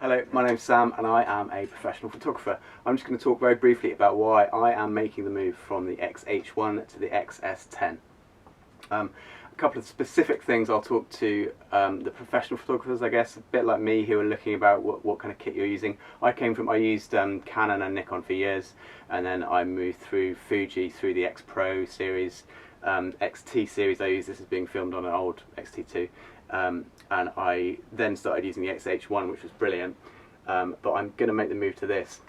Hello, my name's Sam and I am a professional photographer. I'm just going to talk very briefly about why I am making the move from the X-H1 to the X-S10. A couple of specific things I'll talk to the professional photographers, I guess, a bit like me, who are looking about what kind of kit you're using. I used Canon and Nikon for years, and then I moved through Fuji through the X Pro series, XT series I use. This is being filmed on an old XT2. And I then started using the X-H1, which was brilliant, but I'm going to make the move to this.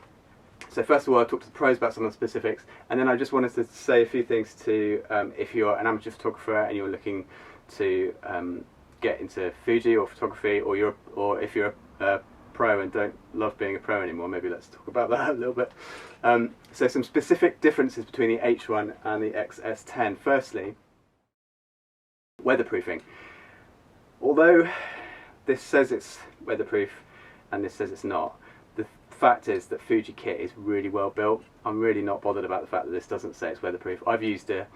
So first of all, I'll talk to the pros about some of the specifics, and then I just wanted to say a few things to if you're an amateur photographer and you're looking to get into Fuji or photography, or if you're a pro and don't love being a pro anymore, maybe let's talk about that a little bit. So some specific differences between the H1 and the X-S10. Firstly, weatherproofing. Although this says it's weatherproof and this says it's not, the fact is that Fuji kit is really well built. I'm really not bothered about the fact that this doesn't say it's weatherproof. I've used a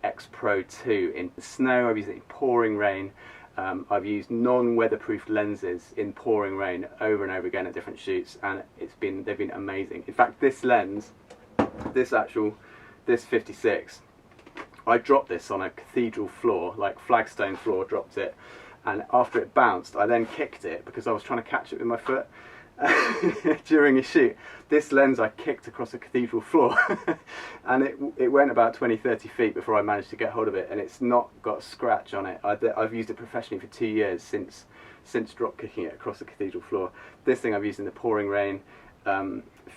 X Pro 2 in snow, I've used it in pouring rain, I've used non-weatherproof lenses in pouring rain over and over again at different shoots, and they've been amazing. In fact, this lens, this 56, I dropped this on a cathedral floor, like flagstone floor, dropped it, and after it bounced I then kicked it because I was trying to catch it with my foot during a shoot. This lens I kicked across a cathedral floor and it went about 20-30 feet before I managed to get hold of it, and it's not got a scratch on it. I've used it professionally for 2 years since drop kicking it across the cathedral floor. This thing I've used in the pouring rain.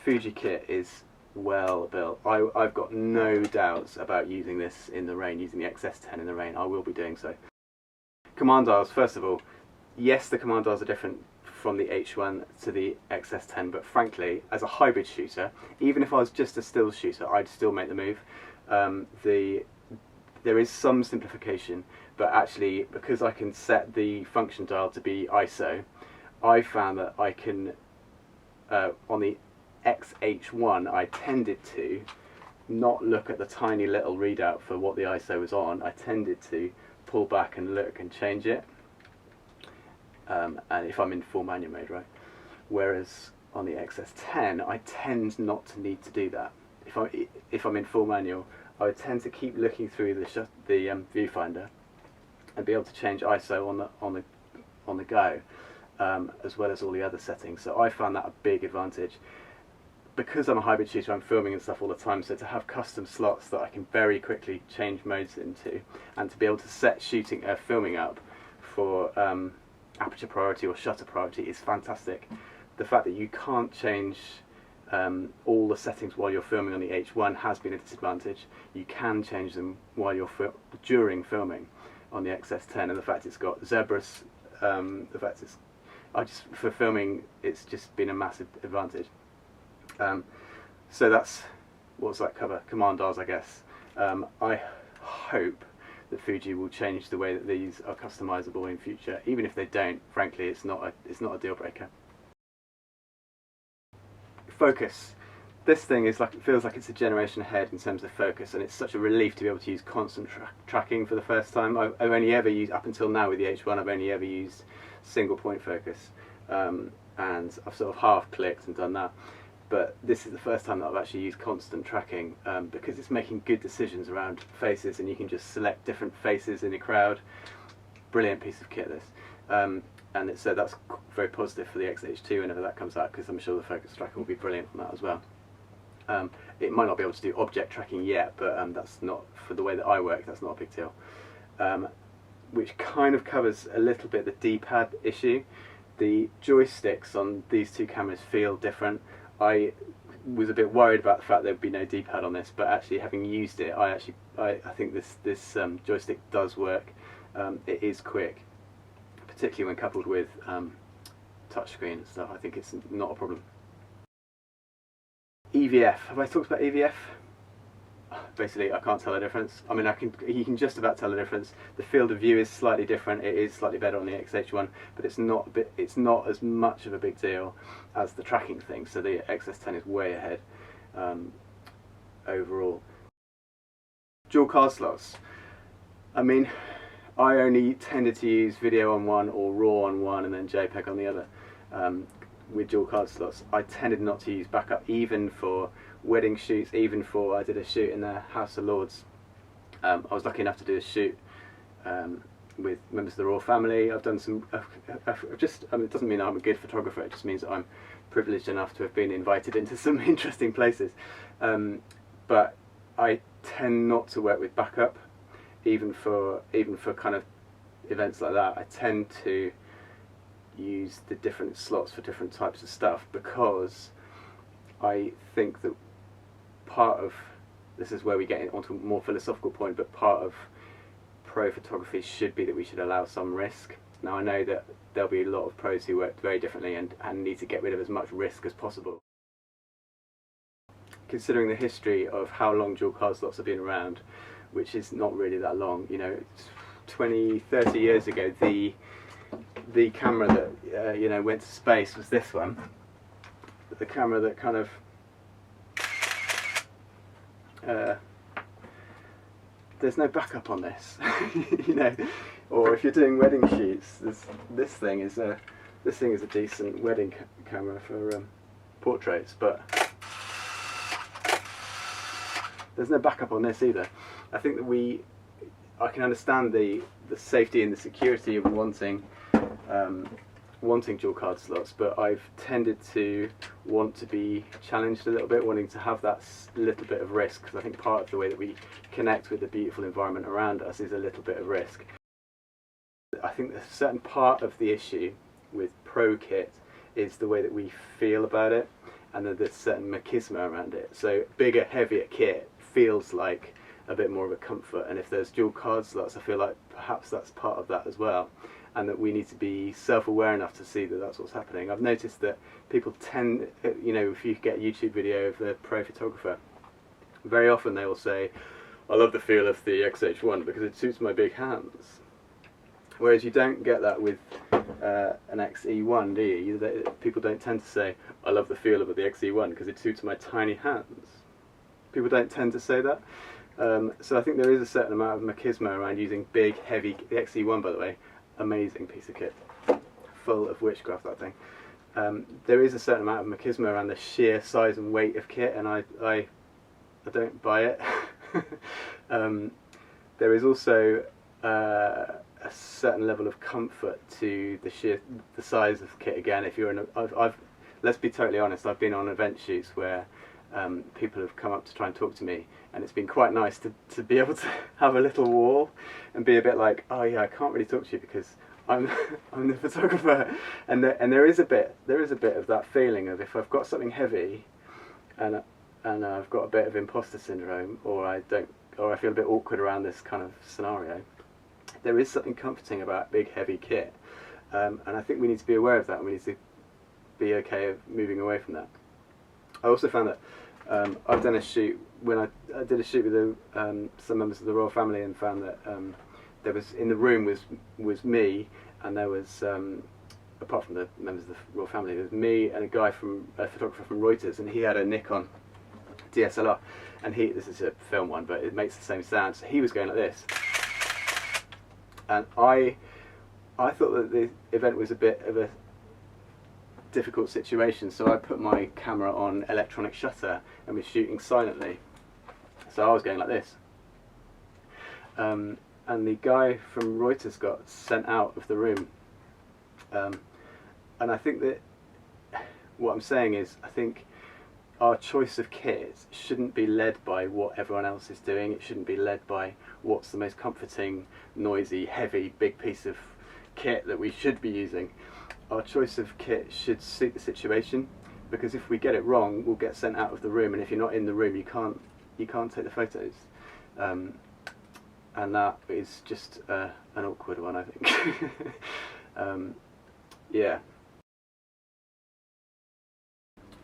Fuji kit is well built. I've got no doubts about using this in the rain, using the X-S10 in the rain. I will be doing so. Command dials, first of all, yes, the command dials are different from the H1 to the X-S10, but frankly, as a hybrid shooter, even if I was just a still shooter, I'd still make the move. There is some simplification, but actually, because I can set the function dial to be ISO, I found that I can, on the X-H1, I tended to not look at the tiny little readout for what the ISO was on. I tended to pull back and look and change it, and if I'm in full manual mode, right? Whereas on the X-S10, I tend not to need to do that. If I'm in full manual, I would tend to keep looking through the viewfinder and be able to change ISO on the go, as well as all the other settings. So I found that a big advantage. Because I'm a hybrid shooter, I'm filming and stuff all the time, so to have custom slots that I can very quickly change modes into, and to be able to set filming up for aperture priority or shutter priority is fantastic. The fact that you can't change all the settings while you're filming on the H1 has been a disadvantage. You can change them while you're during filming on the X-S10, and the fact it's got zebras, for filming, it's just been a massive advantage. So that's, what's that cover? Command dials, I guess. I hope that Fuji will change the way that these are customizable in future. Even if they don't, frankly, it's not a deal breaker. Focus. This thing is it feels like it's a generation ahead in terms of focus, and it's such a relief to be able to use constant tracking for the first time. I've only ever used, up until now with the H1, I've only ever used single point focus, and I've sort of half clicked and done that. But this is the first time that I've actually used constant tracking, because it's making good decisions around faces, and you can just select different faces in a crowd. Brilliant piece of kit, this. So that's very positive for the X-H2 whenever that comes out, because I'm sure the focus tracker will be brilliant on that as well. It might not be able to do object tracking yet, but that's not, for the way that I work, that's not a big deal. Which kind of covers a little bit the D-pad issue. The joysticks on these two cameras feel different. I was a bit worried about the fact there would be no D-pad on this, but actually, having used it, I think this joystick does work. It is quick, particularly when coupled with touchscreen and stuff. I think it's not a problem. EVF. Have I talked about EVF? Basically, I can't tell the difference. I mean, you can just about tell the difference. The field of view is slightly different. It is slightly better on the X-H1, but it's not as much of a big deal as the tracking thing. So the X-S10 is way ahead overall. Dual card slots. I mean, I only tended to use video on one or RAW on one and then JPEG on the other. with dual card slots, I tended not to use backup, even for wedding shoots, even for, I did a shoot in the House of Lords. I was lucky enough to do a shoot with members of the royal family. I've done some, it doesn't mean I'm a good photographer, it just means that I'm privileged enough to have been invited into some interesting places. But I tend not to work with backup, even for kind of events like that. I tend to use the different slots for different types of stuff, because I think that part of, this is where we get onto a more philosophical point, but part of pro photography should be that we should allow some risk. Now I know that there'll be a lot of pros who work very differently and need to get rid of as much risk as possible. Considering the history of how long dual card slots have been around, which is not really that long, you know, 20, 30 years ago, the camera that you know, went to space was this one. The camera that kind of there's no backup on this, you know. Or if you're doing wedding shoots, this thing is a decent wedding camera for portraits, but there's no backup on this either. I think that I can understand the safety and the security of wanting dual card slots, but I've tended to want to be challenged a little bit, wanting to have that little bit of risk, because I think part of the way that we connect with the beautiful environment around us is a little bit of risk. I think a certain part of the issue with pro kit is the way that we feel about it, and that there's certain machismo around it. So bigger, heavier kit feels like a bit more of a comfort, and if there's dual card slots, I feel like perhaps that's part of that as well, and that we need to be self-aware enough to see that that's what's happening. I've noticed that people tend, you know, if you get a YouTube video of a pro photographer, very often they will say, I love the feel of the X-H1 because it suits my big hands. Whereas you don't get that with an XE1, do you? People don't tend to say, I love the feel of the XE1 because it suits my tiny hands. People don't tend to say that. So I think there is a certain amount of machismo around using big, heavy, the XE1, by the way, amazing piece of kit, full of witchcraft, that thing. There is a certain amount of machismo around the sheer size and weight of kit, and I don't buy it. There is also a certain level of comfort to the size of kit. Again, if you're in let's be totally honest, I've been on event shoots where people have come up to try and talk to me, and it's been quite nice to be able to have a little wall and be a bit like, oh yeah, I can't really talk to you because I'm the photographer, and there is a bit of that feeling of, if I've got something heavy and I've got a bit of imposter syndrome, or I feel a bit awkward around this kind of scenario, there is something comforting about big heavy kit, and I think we need to be aware of that, and we need to be okay of moving away from that. I also found that I've done a shoot, when I did a shoot with some members of the royal family, and found that there was, in the room was me, and there was, apart from the members of the royal family, there was me and a photographer from Reuters, and he had a Nikon DSLR, and this is a film one, but it makes the same sound, so he was going like this, and I thought that the event was a bit of a difficult situation, so I put my camera on electronic shutter and was shooting silently, so I was going like this, and the guy from Reuters got sent out of the room, and I think that what I'm saying is, I think our choice of kit shouldn't be led by what everyone else is doing. It shouldn't be led by what's the most comforting, noisy, heavy, big piece of kit that we should be using. Our choice of kit should suit the situation, because if we get it wrong, we'll get sent out of the room, and if you're not in the room, you can't take the photos, and that is just an awkward one, I think. Yeah.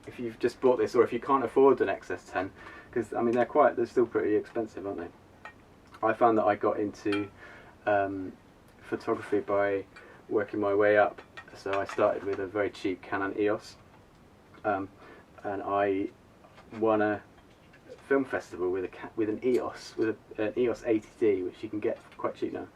If you've just bought this, or if you can't afford an X-S10, because I mean they're still pretty expensive, aren't they? I found that I got into photography by working my way up. So I started with a very cheap Canon EOS, and I won a film festival with an EOS, with an EOS 80D, which you can get quite cheap now.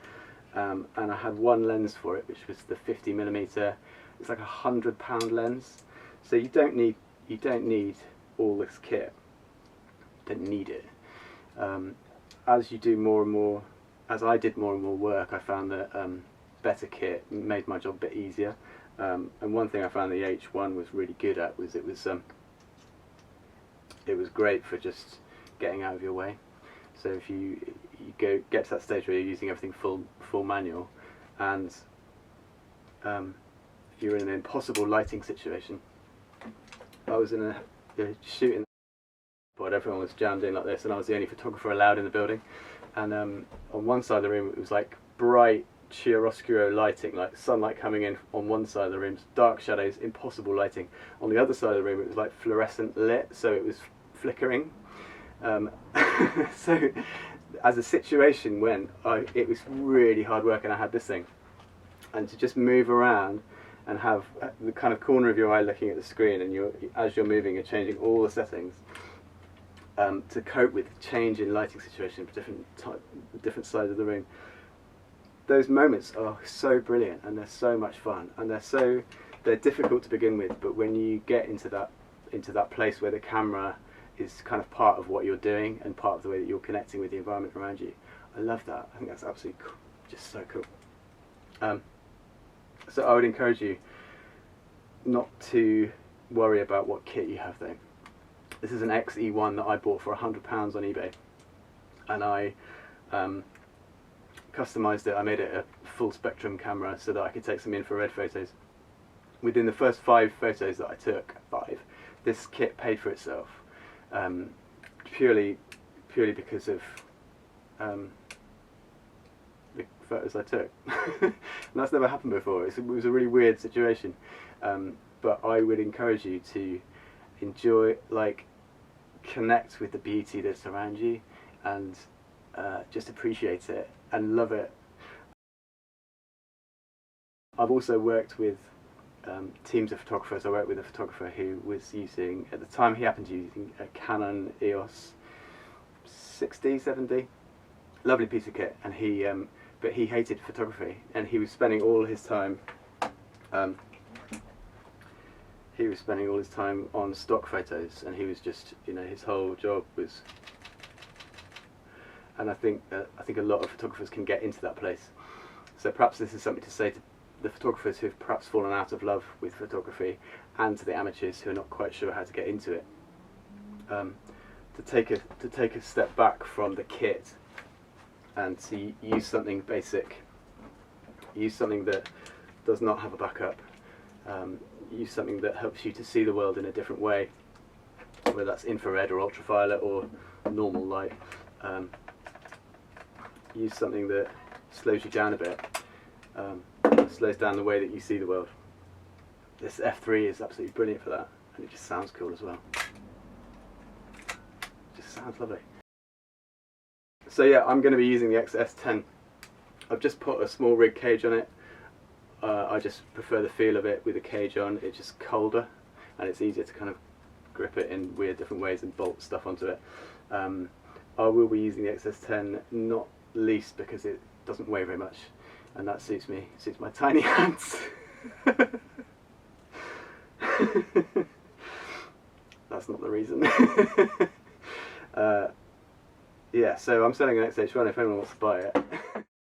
And I had one lens for it, which was the 50mm It's like £100 lens, so you don't need all this kit. Don't need it. As you do more and more, as I did more and more work, I found that better kit made my job a bit easier. And one thing I found the H1 was really good at was it was great for just getting out of your way. So if you get to that stage where you're using everything full manual, and you're in an impossible lighting situation. I was in a shooting, but everyone was jammed in like this, and I was the only photographer allowed in the building. And on one side of the room it was like bright chiaroscuro lighting, like sunlight coming in on one side of the room, dark shadows, impossible lighting. On the other side of the room it was like fluorescent lit, so it was flickering. So as a situation went, it was really hard work, and I had this thing, and to just move around and have the kind of corner of your eye looking at the screen, and as you're moving you're changing all the settings to cope with the change in lighting situation for different sides of the room. Those moments are so brilliant, and they're so much fun, and they're difficult to begin with, but when you get into that place where the camera is kind of part of what you're doing and part of the way that you're connecting with the environment around you, I love that. I think that's absolutely cool. Just so cool. So I would encourage you not to worry about what kit you have though. This is an XE1 that I bought for £100 on eBay, and I customised it. I made it a full spectrum camera so that I could take some infrared photos. Within the first 5 photos that I took, this kit paid for itself, purely because of the photos I took. And that's never happened before. It was a really weird situation, but I would encourage you to enjoy, connect with the beauty that's around you, and just appreciate it and love it. I've also worked with teams of photographers. I worked with a photographer who was using, at the time he happened to be using a Canon EOS 60, 70, lovely piece of kit, and but he hated photography, and he was spending all his time on stock photos, and he was just, his whole job was, and I think a lot of photographers can get into that place. So perhaps this is something to say to the photographers who've perhaps fallen out of love with photography, and to the amateurs who are not quite sure how to get into it, to take a step back from the kit and to use something basic, use something that does not have a backup, use something that helps you to see the world in a different way, whether that's infrared or ultraviolet or normal light. Use something that slows you down a bit, slows down the way that you see the world. This F3 is absolutely brilliant for that, and it just sounds cool as well. It just sounds lovely. So yeah, I'm going to be using the X-S10. I've just put a small rig cage on it. I just prefer the feel of it with a cage on. It's just colder, and it's easier to kind of grip it in weird different ways and bolt stuff onto it. I will be using the X-S10 not least because it doesn't weigh very much, and that suits me, suits my tiny hands. That's not the reason. Yeah, so I'm selling an X-H1 if anyone wants to buy it.